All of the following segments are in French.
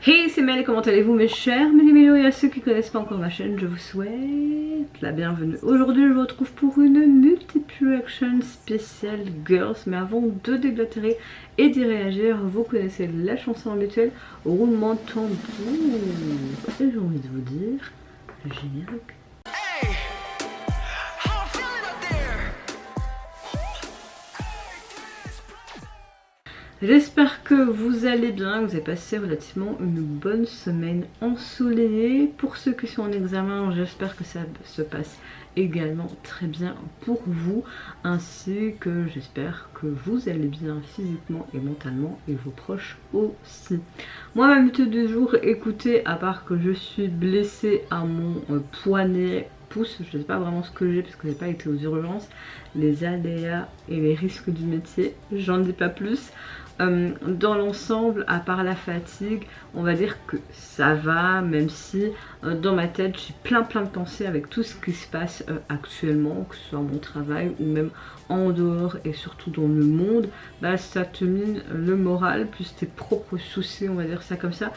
Hey, c'est Mel, comment allez-vous mes chers Méli-Mélo, et à ceux qui ne connaissent pas encore ma chaîne, je vous souhaite la bienvenue. Aujourd'hui, je vous retrouve pour une multi-reaction spéciale Girls, mais avant de déblatérer et d'y réagir, vous connaissez la chanson habituelle, roulement de tambour. Et j'ai envie de vous dire, le générique. J'espère que vous allez bien, que vous avez passé relativement une bonne semaine ensoleillée. Pour ceux qui sont en examen, j'espère que ça se passe également très bien pour vous, ainsi que j'espère que vous allez bien physiquement et mentalement, et vos proches aussi. Moi, ma méthode du jour, écoutez, à part que je suis blessée à mon poignet, pouce, je ne sais pas vraiment ce que j'ai parce que j'ai pas été aux urgences, les aléas et les risques du métier, j'en dis pas plus. Dans l'ensemble, à part la fatigue, on va dire que ça va, même si dans ma tête j'ai plein de pensées avec tout ce qui se passe actuellement, que ce soit mon travail ou même en dehors et surtout dans le monde. Bah, ça te mine le moral plus tes propres soucis, on va dire ça comme ça.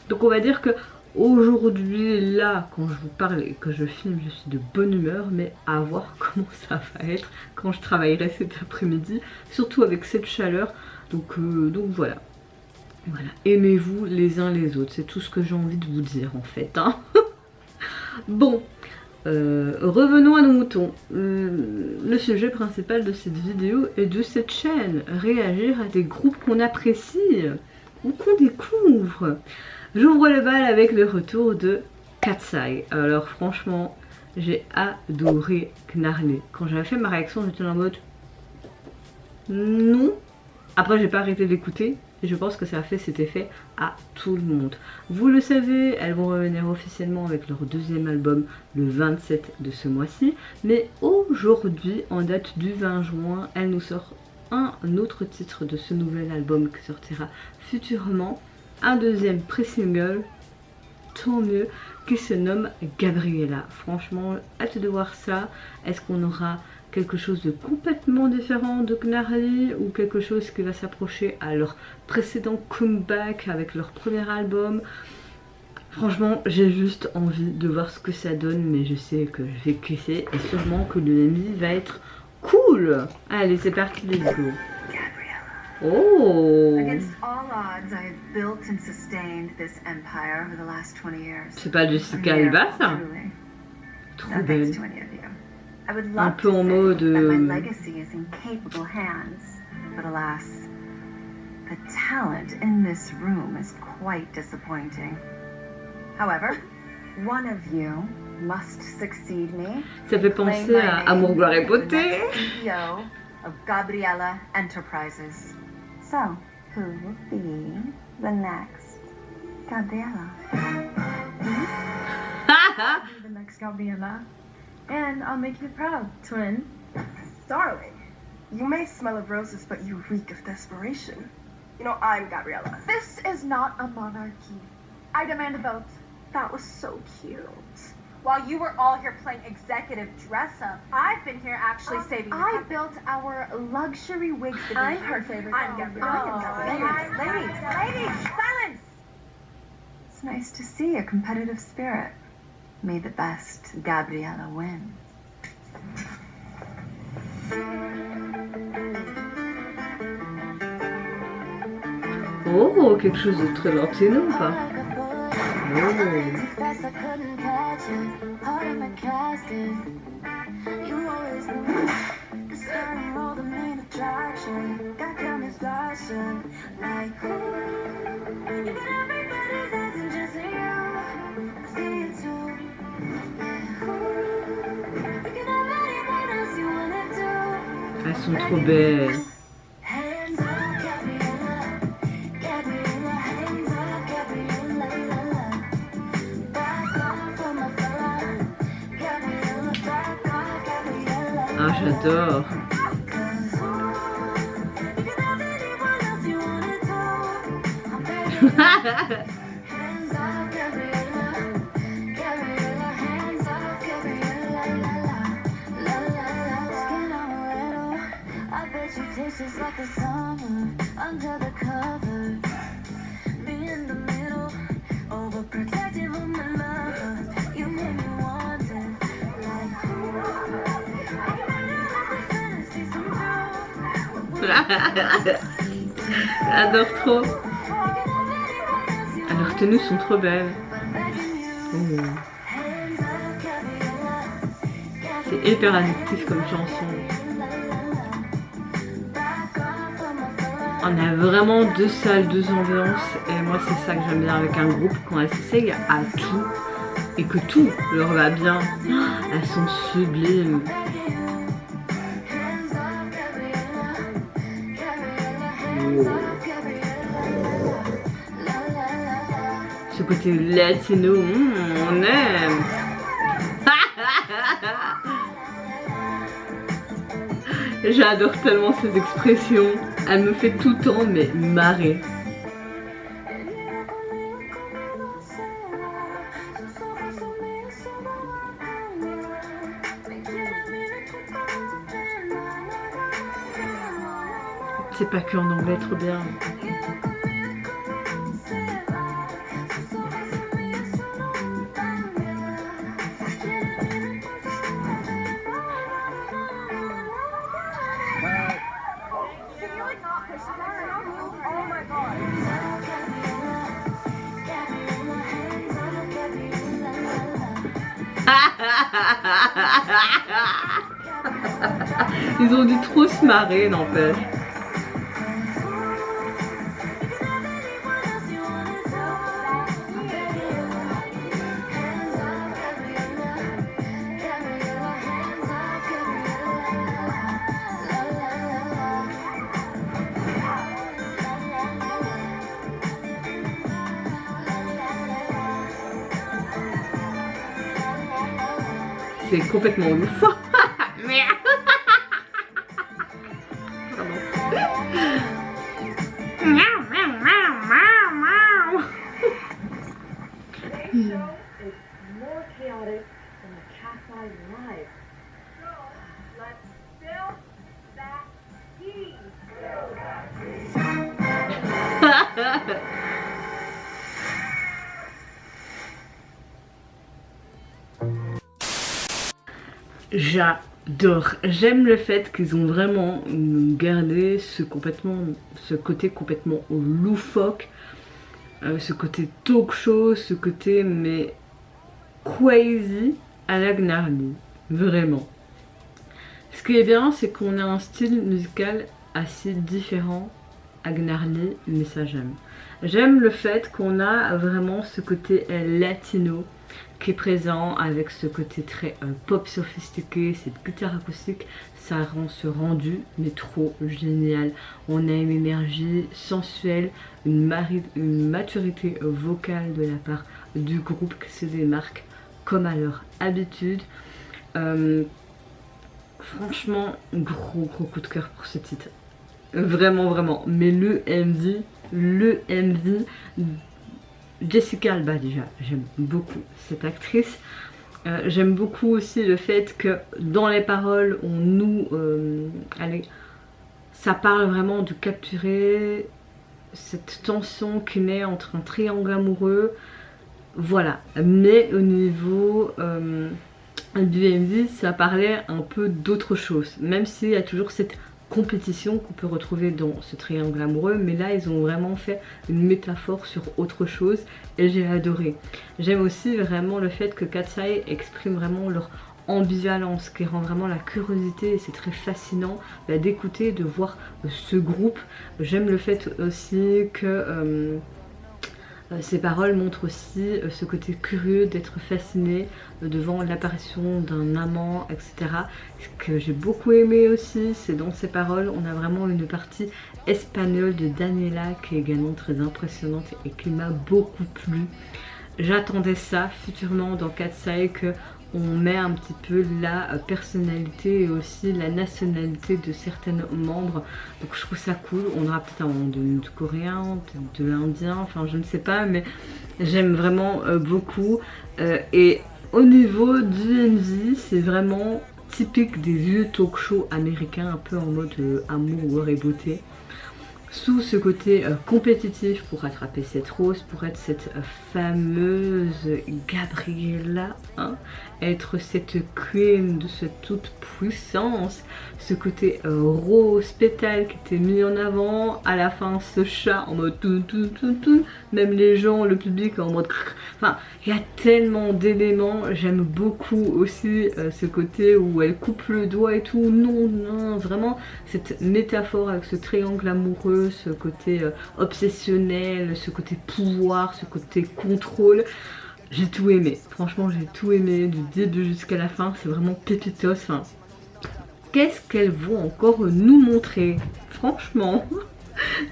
Donc on va dire que aujourd'hui, là, quand je vous parle et que je filme, je suis de bonne humeur, mais à voir comment ça va être quand je travaillerai cet après-midi, surtout avec cette chaleur. Donc voilà. Aimez-vous les uns les autres, c'est tout ce que j'ai envie de vous dire en fait. Hein. Bon, revenons à nos moutons. Le sujet principal de cette vidéo et de cette chaîne, réagir à des groupes qu'on apprécie ou qu'on découvre. J'ouvre le bal avec le retour de Katseye. Alors franchement, j'ai adoré Gnarly. Quand j'avais fait ma réaction, j'étais en mode non. Après, j'ai pas arrêté d'écouter et je pense que ça a fait cet effet à tout le monde. Vous le savez, elles vont revenir officiellement avec leur deuxième album le 27 de ce mois-ci. Mais aujourd'hui, en date du 20 juin, elle nous sort un autre titre de ce nouvel album qui sortira futurement. Un deuxième pré-single, tant mieux, qui se nomme Gabriella. Franchement, hâte de voir ça. Est-ce qu'on aura quelque chose de complètement différent de Gnarly ou quelque chose qui va s'approcher à leur précédent comeback avec leur premier album? Franchement, j'ai juste envie de voir ce que ça donne, mais je sais que je vais kiffer et sûrement que le MV va être cool. Allez, c'est parti, let's go. Oh! C'est pas Jessica Alba, ça? Trop belle. Un peu en mode... But alas, the talent in this room is quite disappointing. However, one of you must succeed me. Ça fait penser à Amour, Gloire et Beauté. CEO of Gabriella Enterprises. So, who will be the next Gabriella? The next Gabriella. And I'll make you proud, twin. Darling, you may smell of roses, but you reek of desperation. You know, I'm Gabriella. This is not a monarchy. I demand a vote. That was so cute. While you were all here playing executive dress-up, I've been here actually saving you. I built our luxury wigs division. I'm her favorite. I'm Gabriella. Ladies, silence! It's nice to see a competitive spirit. May the best Gabriella win. Oh, quelque chose de très latino, quoi. Elles sont trop belles. Ah, j'adore. Tastes like the summer under the covers. Be in the middle, J'adore trop. Leurs tenues sont trop belles. Oh. C'est hyper addictif comme chanson. On a vraiment deux salles, deux ambiances. Et moi c'est ça que j'aime bien avec un groupe, quand elles s'essayent à tout. Et que tout leur va bien. Elles sont sublimes. Wow. Ce côté latino, on aime. J'adore tellement ces expressions. Elle me fait tout le temps mais marrer. C'est pas que en anglais, trop bien. Ils ont dû trop se marrer, n'empêche. C'est complètement ouf. Merde. J'adore. J'aime le fait qu'ils ont vraiment gardé ce côté complètement loufoque, ce côté talk show, ce côté mais crazy à la Gnarly, vraiment. Ce qui est bien, c'est qu'on a un style musical assez différent à Gnarly, mais ça j'aime. J'aime le fait qu'on a vraiment ce côté latino qui est présent avec ce côté très pop sophistiqué, cette guitare acoustique, ça rend ce rendu mais trop génial. On a une énergie sensuelle, une maturité vocale de la part du groupe qui se démarque comme à leur habitude. Franchement, gros coup de cœur pour ce titre. Vraiment, vraiment. Mais le MV, Jessica Alba déjà, j'aime beaucoup cette actrice. J'aime beaucoup aussi le fait que dans les paroles, ça parle vraiment de capturer cette tension qui naît entre un triangle amoureux. Voilà, mais au niveau du MV, ça parlait un peu d'autre chose, même s'il y a toujours cette compétition qu'on peut retrouver dans ce triangle amoureux, mais là ils ont vraiment fait une métaphore sur autre chose et j'ai adoré. J'aime aussi vraiment le fait que Katseye exprime vraiment leur ambivalence qui rend vraiment la curiosité et c'est très fascinant d'écouter, de voir ce groupe. J'aime le fait aussi que ces paroles montrent aussi ce côté curieux d'être fasciné devant l'apparition d'un amant, etc. Ce que j'ai beaucoup aimé aussi, c'est dans ces paroles, on a vraiment une partie espagnole de Daniela qui est également très impressionnante et qui m'a beaucoup plu. J'attendais ça futurement dans Katseye, que on met un petit peu la personnalité et aussi la nationalité de certains membres, donc je trouve ça cool. On aura peut-être un de coréen, de l'indien, enfin je ne sais pas, mais j'aime vraiment beaucoup. Et au niveau du MV, c'est vraiment typique des vieux talk shows américains, un peu en mode amour, gore et beauté. sous ce côté compétitif pour rattraper cette Rose, pour être cette fameuse Gabriella, hein, être cette queen de cette toute puissance, ce côté rose pétale qui était mis en avant, à la fin ce chat en mode tout, même les gens, le public en mode enfin il y a tellement d'éléments. J'aime beaucoup aussi ce côté où elle coupe le doigt et tout, non, vraiment cette métaphore avec ce triangle amoureux, ce côté obsessionnel, ce côté pouvoir, ce côté contrôle. J'ai tout aimé, franchement j'ai tout aimé du début jusqu'à la fin, c'est vraiment pépitos. Enfin, qu'est-ce qu'elles vont encore nous montrer? Franchement,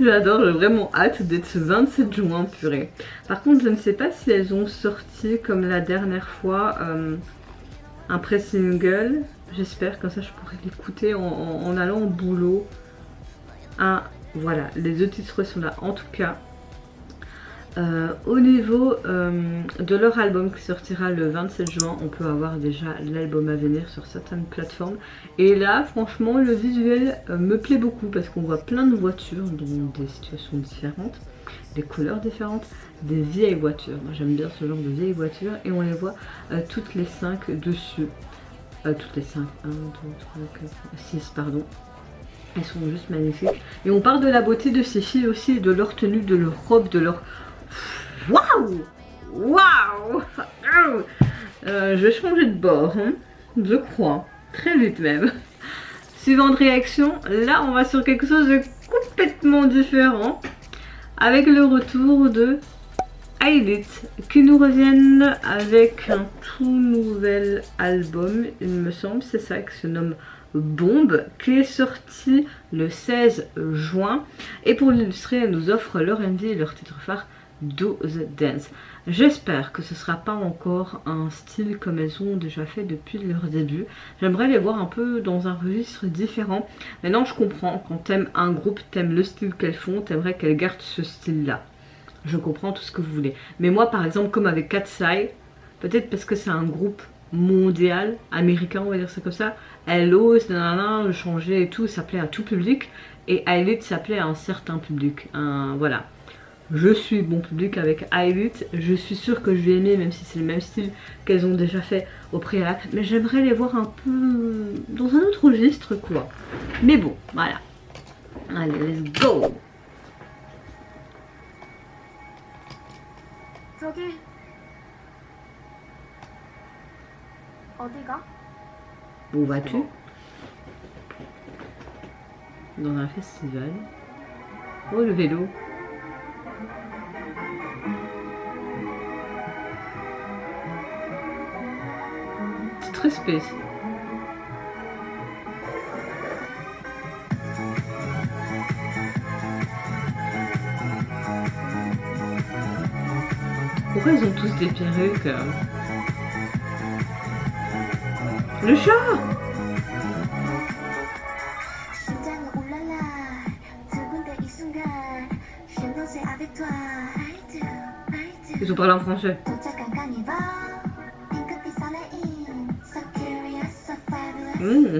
j'adore, j'ai vraiment hâte d'être ce 27 juin, purée. Par contre, je ne sais pas si elles ont sorti comme la dernière fois un pré-single. J'espère, comme ça je pourrais l'écouter en allant au boulot. Ah, voilà, les 2 titres sont là en tout cas. Au niveau de leur album qui sortira le 27 juin, on peut avoir déjà l'album à venir sur certaines plateformes. Et là, franchement, le visuel me plaît beaucoup parce qu'on voit plein de voitures dans des situations différentes, des couleurs différentes, des vieilles voitures. Moi, j'aime bien ce genre de vieilles voitures et on les voit toutes les 5 dessus. Toutes les 5, 1, 2, 3, 4, 6, pardon. Elles sont juste magnifiques. Et on parle de la beauté de ces filles aussi, de leur tenue, de leur robe, de leur... Waouh! Waouh! Je vais changer de bord, hein, je crois. Très vite même. Suivante réaction, là on va sur quelque chose de complètement différent. Avec le retour de Aylett, qui nous reviennent avec un tout nouvel album, il me semble, c'est ça, qui se nomme Bombe, qui est sorti le 16 juin. Et pour l'illustrer, elles nous offrent leur MV et leur titre phare, Do the Dance. J'espère que ce sera pas encore un style comme elles ont déjà fait depuis leur début. J'aimerais les voir un peu dans un registre différent. Maintenant je comprends, quand t'aimes un groupe, t'aimes le style qu'elles font, t'aimerais qu'elles gardent ce style là. Je comprends tout ce que vous voulez. Mais moi par exemple comme avec Cat's Eye, peut-être parce que c'est un groupe mondial, américain on va dire ça comme ça, elle ose changer et tout, ça plaît à tout public. Et Aylett s'appelait à un certain public, voilà. Je suis bon public avec Aylett, je suis sûre que je vais aimer même si c'est le même style qu'elles ont déjà fait au préalable. Mais j'aimerais les voir un peu dans un autre registre quoi. Mais bon, voilà. Allez, let's go! 저기 어디가? Où vas-tu? Dans un festival. Oh le vélo. C'est très space. Pourquoi ils ont tous des perruques? Le chat! Ils ont parlé en français.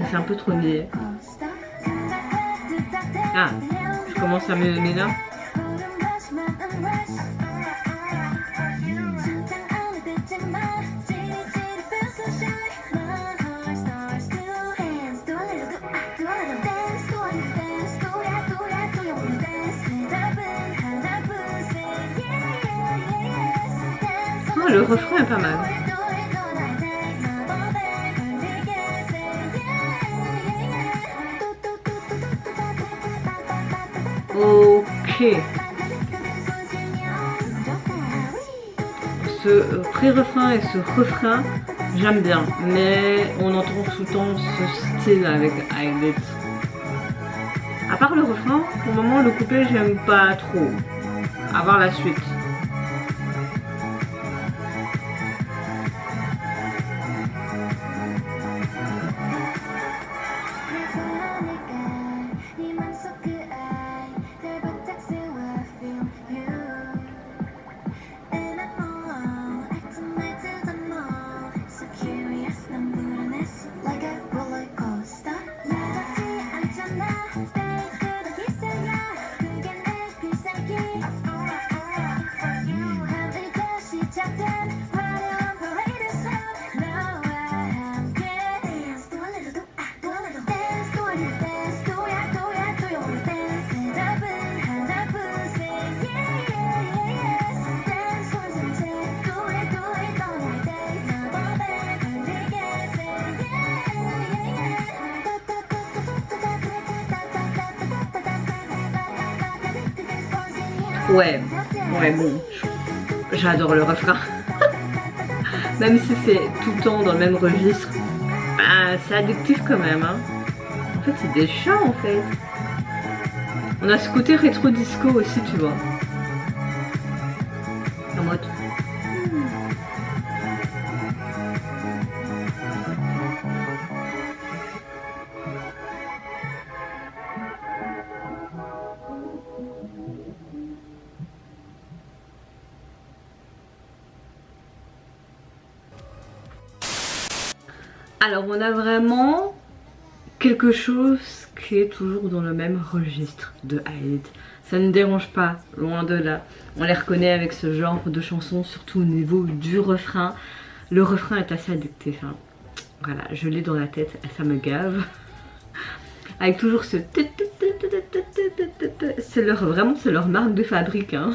C'est un peu trop niais. Ah, je commence à m'aimer là. Oh, le refrain est pas mal. Ok. Ce pré-refrain et ce refrain, j'aime bien. Mais on entend tout le temps ce style avec Aylett. À part le refrain, pour le moment le couplet j'aime pas trop. À voir la suite. Ouais, bon, j'adore le refrain. Même si c'est tout le temps dans le même registre, bah, c'est addictif quand même. Hein. En fait, c'est des chats en fait. On a ce côté rétro disco aussi, tu vois. En mode. Alors on a vraiment quelque chose qui est toujours dans le même registre de Haït. Ça ne dérange pas, loin de là. On les reconnaît avec ce genre de chansons, surtout au niveau du refrain. Le refrain est assez addictif. Hein. Voilà, je l'ai dans la tête, ça me gave. Avec toujours ce... Vraiment, c'est leur marque de fabrique. Hein.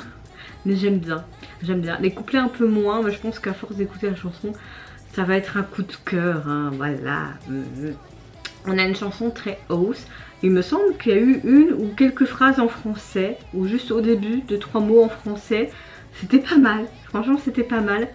Mais j'aime bien, j'aime bien. Les couplets un peu moins, mais je pense qu'à force d'écouter la chanson, ça va être un coup de cœur. Hein. Voilà. On a une chanson très house. Il me semble qu'il y a eu une ou quelques phrases en français, ou juste au début, 2-3 mots en français. C'était pas mal, franchement c'était pas mal.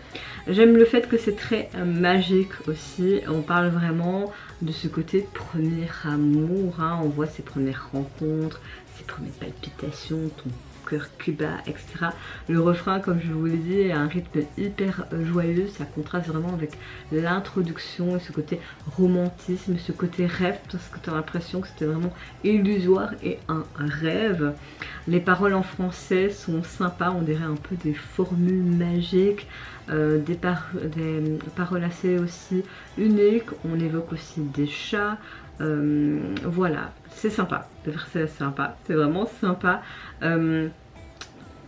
J'aime le fait que c'est très magique aussi. On parle vraiment de ce côté premier amour. Hein. On voit ses premières rencontres, ses premières palpitations, ton cœur Cuba, etc. Le refrain, comme je vous l'ai dit, a un rythme hyper joyeux. Ça contraste vraiment avec l'introduction et ce côté romantisme, ce côté rêve, parce que tu as l'impression que c'était vraiment illusoire et un rêve. Les paroles en français sont sympas, on dirait un peu des formules magiques, des paroles assez aussi uniques. On évoque aussi des chats. Voilà, c'est sympa, le verset est sympa, c'est vraiment sympa.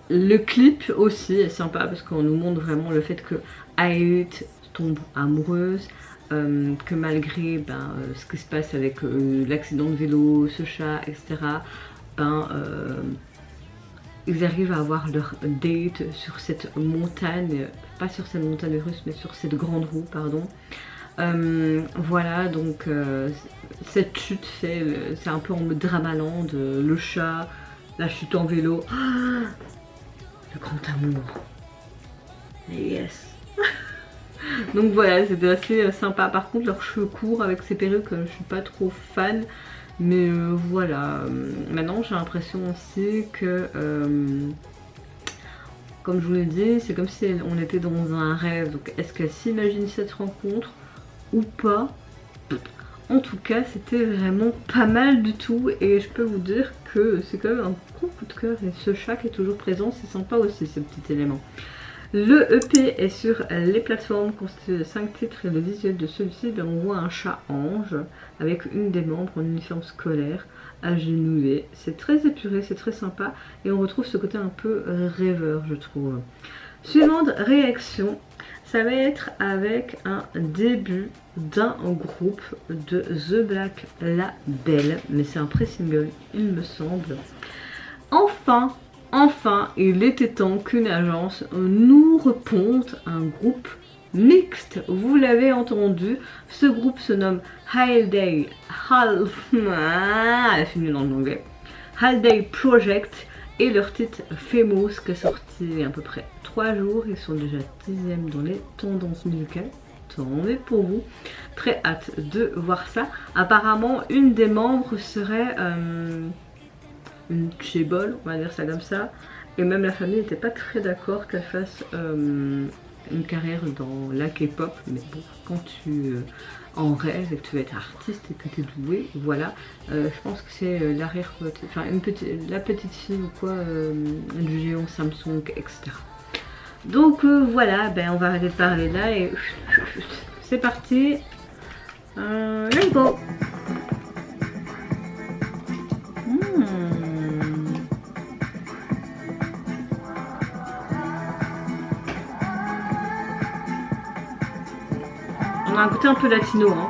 Le clip aussi est sympa parce qu'on nous montre vraiment le fait que Haït tombe amoureuse, que malgré ce qui se passe avec l'accident de vélo, ce chat, etc., ils arrivent à avoir leur date sur cette montagne, pas sur cette montagne russe, mais sur cette grande roue, pardon. Voilà, donc cette chute c'est un peu en mode Dramaland, le chat, la chute en vélo, le grand amour, mais yes. Donc voilà, c'était assez sympa. Par contre leurs cheveux courts avec ces perruques, je suis pas trop fan, mais voilà. Maintenant j'ai l'impression aussi que comme je vous l'ai dit, c'est comme si on était dans un rêve. Donc est-ce qu'elle s'imagine cette rencontre ou pas? En tout cas, c'était vraiment pas mal du tout et je peux vous dire que c'est quand même un gros coup de cœur et ce chat qui est toujours présent, c'est sympa aussi ce petit élément. Le EP est sur les plateformes constitué de 5 titres et le visuel de celui-ci, on voit un chat ange avec une des membres en uniforme scolaire agenouillé. C'est très épuré, c'est très sympa et on retrouve ce côté un peu rêveur, je trouve. Suivante réaction, ça va être avec un début d'un groupe de The Black Label, mais c'est un pré-single il me semble. Enfin, il était temps qu'une agence nous reponte un groupe mixte. Vous l'avez entendu, ce groupe se nomme Holiday Project et leur titre Famous qui est sorti il y a à peu près 3 jours. Ils sont déjà 10e dans les tendances musicales. Tant mieux pour vous. Très hâte de voir ça. Apparemment, une des membres serait une chebol, on va dire ça comme ça. Et même la famille n'était pas très d'accord qu'elle fasse une carrière dans la K-pop. Mais bon, quand tu en rêves et que tu veux être artiste et que tu es doué, voilà. Je pense que c'est l'arrière, enfin la petite fille ou quoi du géant Samsung, etc. Donc voilà, on va arrêter de parler là et c'est parti. Let's go. On a un côté un peu latino, hein.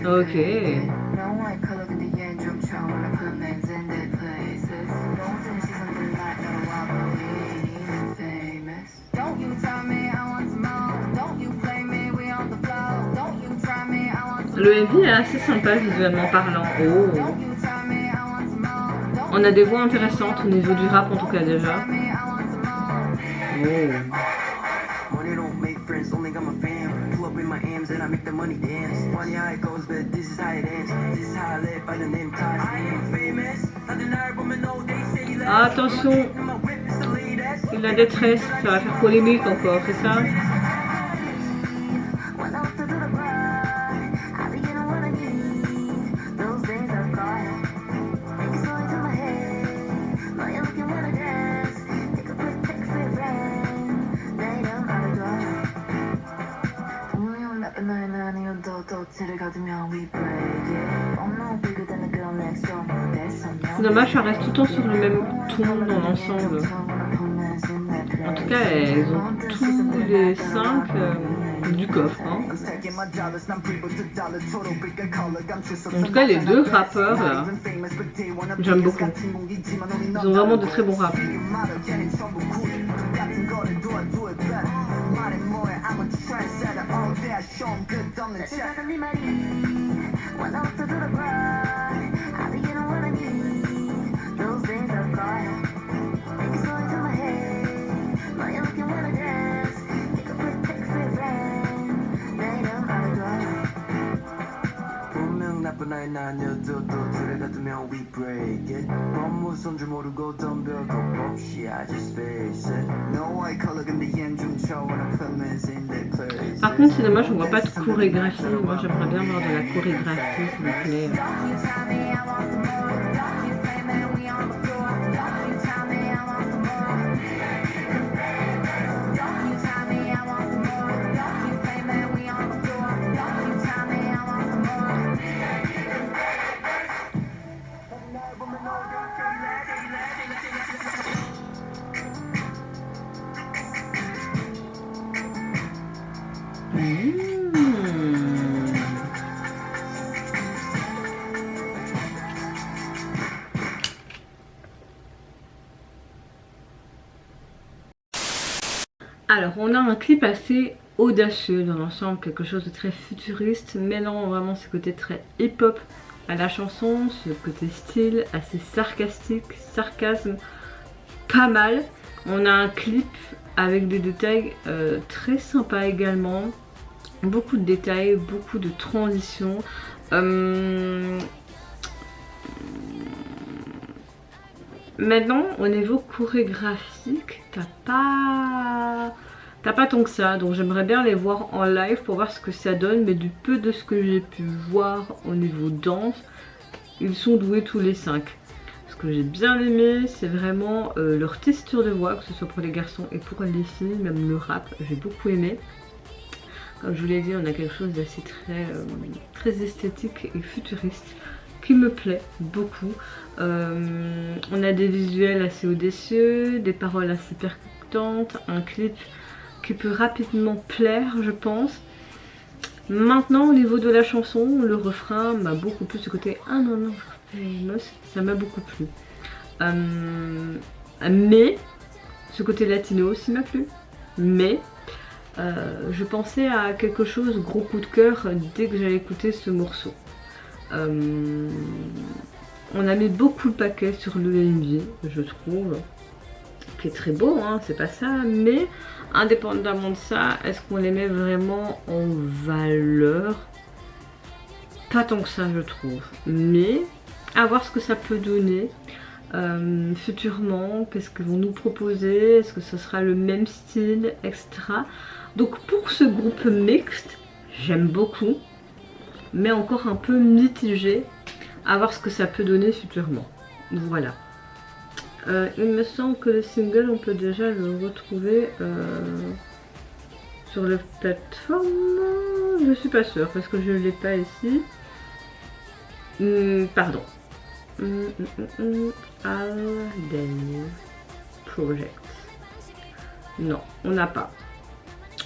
Ok. Don't you tell me I want some more. Don't you play me, we on the floor. Don't you try me, Le MV est assez sympa visuellement parlant. Oh. On a des voix intéressantes au niveau du rap en tout cas déjà. Oh. Attention, la détresse, ça va faire polémique encore, c'est ça? C'est dommage, ça reste tout le temps sur le même ton dans l'ensemble. En tout cas, elles ont tous les 5 du coffre. Hein. En tout cas, les deux rappeurs, là, j'aime beaucoup. Ils ont vraiment de très bons raps. Par contre, c'est dommage, on voit pas de chorégraphie. Moi, j'aimerais bien voir de la chorégraphie, s'il vous plaît. Alors, on a un clip assez audacieux dans l'ensemble, quelque chose de très futuriste, mêlant vraiment ce côté très hip-hop à la chanson, ce côté style assez sarcastique, sarcasme, pas mal. On a un clip avec des détails très sympas également, beaucoup de détails, beaucoup de transitions. Maintenant, au niveau chorégraphique, t'as pas tant que ça, donc j'aimerais bien les voir en live pour voir ce que ça donne, mais du peu de ce que j'ai pu voir au niveau danse, ils sont doués tous les 5. Ce que j'ai bien aimé, c'est vraiment leur texture de voix, que ce soit pour les garçons et pour les filles, même le rap, j'ai beaucoup aimé. Comme je vous l'ai dit, on a quelque chose d'assez très esthétique et futuriste qui me plaît beaucoup. On a des visuels assez audacieux, des paroles assez percutantes, un clip qui peut rapidement plaire, je pense. Maintenant, au niveau de la chanson, le refrain m'a beaucoup plu, ce côté ah non non, ça m'a beaucoup plu. Mais ce côté latino aussi m'a plu. Mais je pensais à quelque chose, gros coup de cœur, dès que j'allais écouter ce morceau. On a mis beaucoup le paquet sur le MV, je trouve, qui est très beau, hein, c'est pas ça, mais indépendamment de ça, est-ce qu'on les met vraiment en valeur? Pas tant que ça, je trouve, mais à voir ce que ça peut donner futurement, qu'est-ce qu'ils vont nous proposer, est-ce que ce sera le même style, etc. Donc pour ce groupe mixte, j'aime beaucoup, mais encore un peu mitigé, à voir ce que ça peut donner futurement. Voilà. Il me semble que le single, on peut déjà le retrouver sur la plateforme. Je suis pas sûre parce que je ne l'ai pas ici. Pardon. Alden Project. Non, on n'a pas.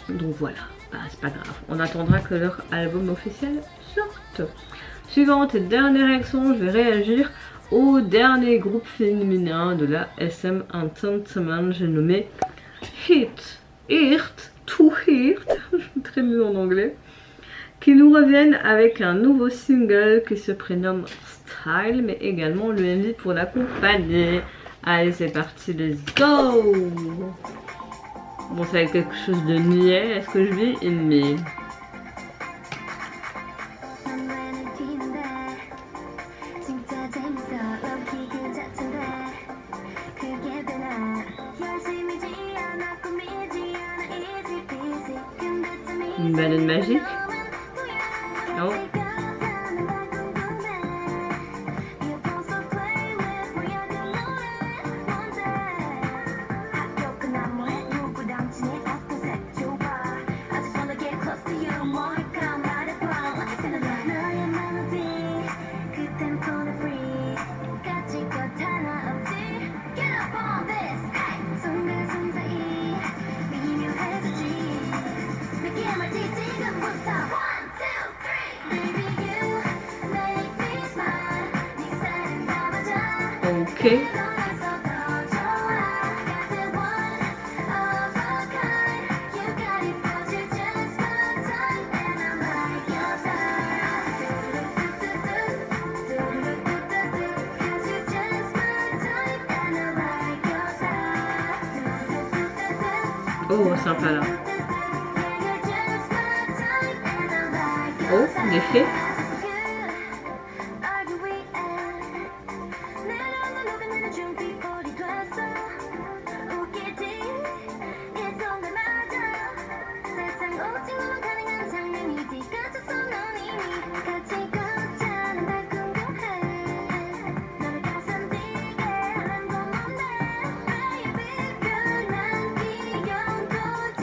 Donc voilà. Bah, c'est pas grave. On attendra que leur album officiel sorte. Suivante et dernière réaction, je vais réagir au dernier groupe féminin de la SM Entertainment, j'ai nommé Heart, je suis très mieux en anglais, qui nous reviennent avec un nouveau single qui se prénomme Style, mais également le MV pour l'accompagner. Allez, c'est parti, let's go! Bon, ça va être quelque chose de niais, est-ce que je vais aimer? Une balade magique? Non. Ok. Oh, sympa là. Oh, l'effet.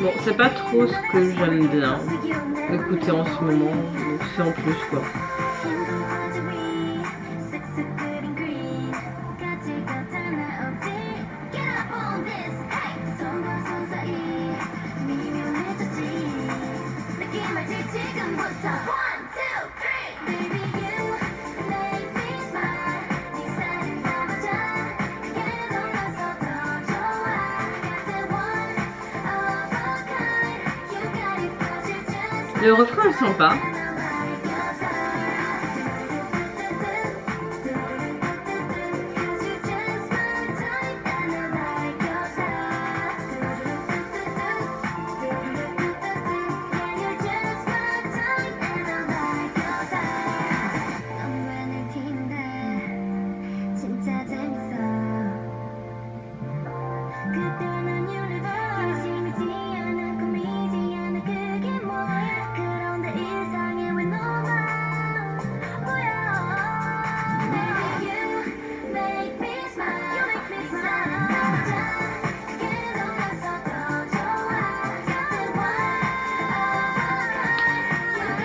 Bon, c'est pas trop ce que j'aime bien écouter en ce moment, donc c'est en plus quoi. Le refrain est sympa.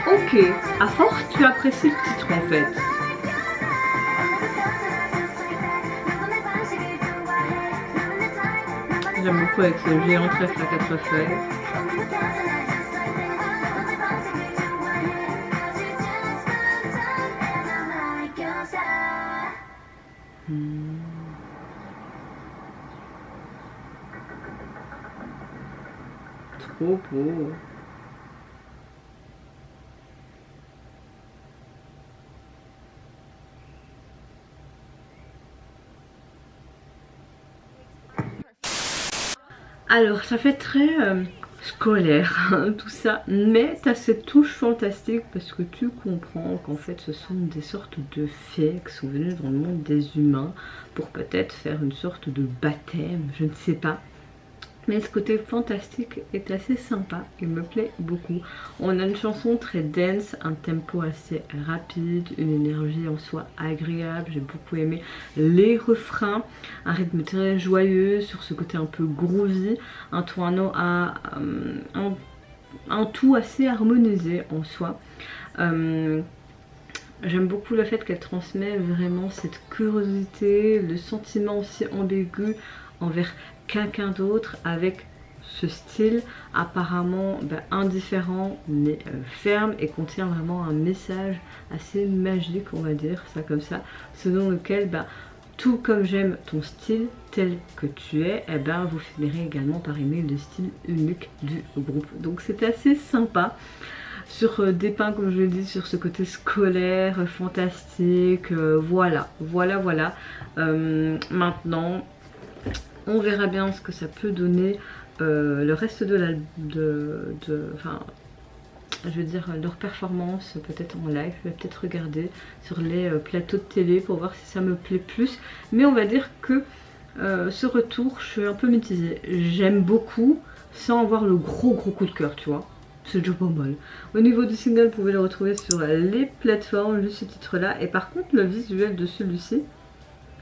Ok, à force tu apprécies le titre en fait. J'aime beaucoup avec ce géant trèfle à 4 feuilles. Trop beau. Alors ça fait très scolaire hein, tout ça, mais t'as cette touche fantastique parce que tu comprends qu'en fait ce sont des sortes de fées qui sont venues dans le monde des humains pour peut-être faire une sorte de baptême, je ne sais pas. Mais ce côté fantastique est assez sympa, il me plaît beaucoup. On a une chanson très dense, un tempo assez rapide, une énergie en soi agréable. J'ai beaucoup aimé les refrains, un rythme très joyeux sur ce côté un peu groovy, un tout assez harmonisé en soi. J'aime beaucoup le fait qu'elle transmet vraiment cette curiosité, le sentiment aussi ambigu envers quelqu'un d'autre avec ce style apparemment indifférent mais ferme et contient vraiment un message assez magique, on va dire ça comme ça, selon lequel tout comme j'aime ton style tel que tu es, vous finirez également par aimer le style unique du groupe. Donc c'est assez sympa. sur dépeint, comme je l'ai dit, sur ce côté scolaire, fantastique, voilà. Maintenant, on verra bien ce que ça peut donner le reste de la... enfin, je veux dire, leur performance peut-être en live. Je vais peut-être regarder sur les plateaux de télé pour voir si ça me plaît plus. Mais on va dire que ce retour, je suis un peu mitigée. J'aime beaucoup sans avoir le gros coup de cœur, tu vois. C'est déjà pas mal. Au niveau du single, vous pouvez le retrouver sur les plateformes, juste ce titre là. Et par contre, le visuel de celui-ci,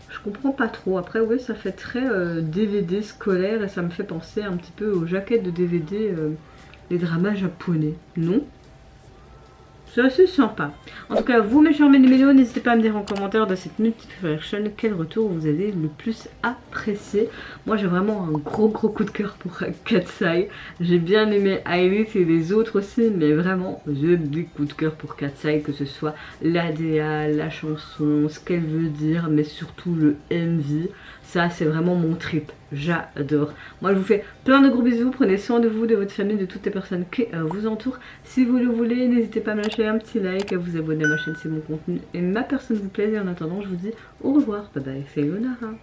je comprends pas trop. Après, oui, ça fait très DVD scolaire et ça me fait penser un petit peu aux jaquettes de DVD, les dramas japonais. Non? C'est assez sympa. En tout cas, vous, mes chers mélos, n'hésitez pas à me dire en commentaire de cette multiversion quel retour vous avez le plus apprécié. Moi, j'ai vraiment un gros coup de cœur pour Katseye. J'ai bien aimé Ailit et les autres aussi, mais vraiment, j'ai des coups de cœur pour Katseye, que ce soit l'ADA, la chanson, ce qu'elle veut dire, mais surtout le MV. Ça, c'est vraiment mon trip. J'adore. Moi, je vous fais plein de gros bisous. Prenez soin de vous, de votre famille, de toutes les personnes qui vous entourent. Si vous le voulez, n'hésitez pas à me lâcher un petit like, à vous abonner à ma chaîne si mon contenu et ma personne vous plaît. Et en attendant, je vous dis au revoir. Bye bye, c'est Yonara.